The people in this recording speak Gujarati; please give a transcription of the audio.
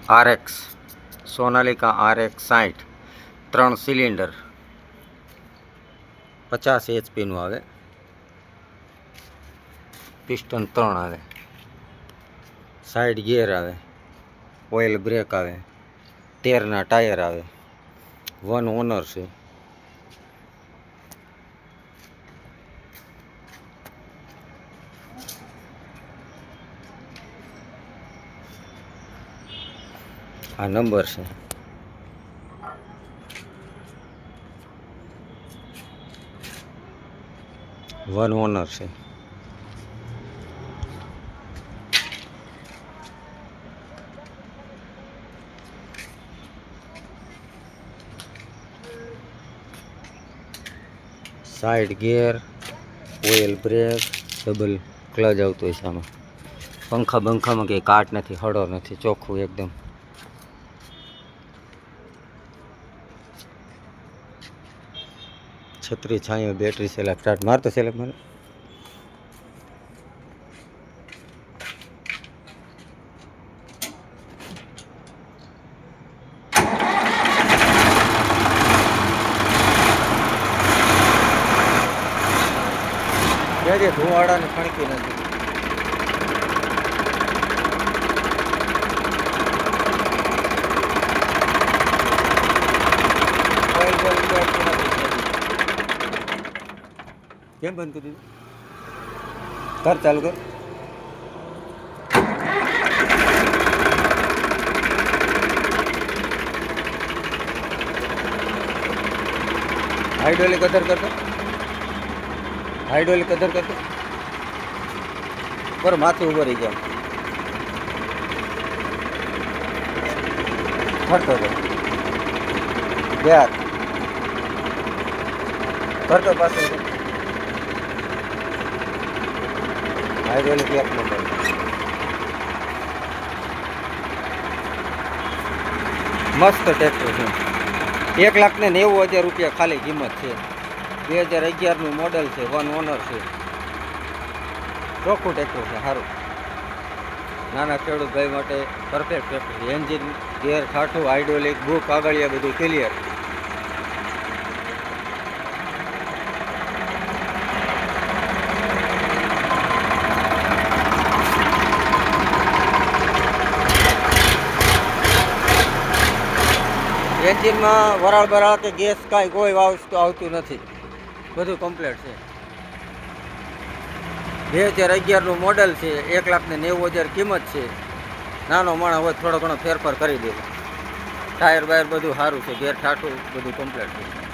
RX Sonalika RX 60 3 cylinder 50 HP નું આવે, પિસ્ટન 3 આવે, સાઈડ ગિયર આવે, ઓઇલ બ્રેક આવે, 13ના ટાયર આવે, 1 ઓનર છે. આ નંબર છે. વન ઓનર છે. Side gear, oil break, double clutch આવતો હોય છે આમાં. પંખા બંખામાં કંઈ કાટ નથી, હળો નથી, ચોખ્ખું એકદમ. છત્રી છાંયો, બેટરી સેલા સ્ટાર્ટ મારતો સેલા મારે. જે ધુવાડાને ફણકી નથી. કેમ બંધ કરી દીધું? કર ચાલુ કર. હાઇડ્રોલિક અધર કરતો, હાઇડ્રોલિક અધર કરતો પર માથું ઉભો રહી જાય. ફરતો હતો બે હાથ ફરતો પાસે. Hydraulic 1 number. મસ્ત ટ્રેક્ટર છે. 1,90,000 રૂપિયા ખાલી કિંમત છે. 2011નું મોડલ છે, 1 ઓનર છે. ચોખ્ખું ટ્રેક્ટર છે, સારું. નાના ખેડૂત ભાઈ માટે પરફેક્ટ ટ્રેક્ટર છે. એન્જિન, ગેર, ઠાઠું, હાઇડ્રોલિક, બુક, કાગળિયા બધું ક્લિયર. એન્જિનમાં વરાળ બરાળ કે ગેસ કાંઈ કોઈ આવતું નથી, બધું કમ્પ્લીટ છે. 2011નું મોડલ છે, 1,90,000 કિંમત છે. નાનો માણસ હોય થોડો ઘણો ફેરફાર કરી દેવો. ટાયર બાયર બધું સારું છે, ગેર ઠાઠું બધું કમ્પ્લીટ છે.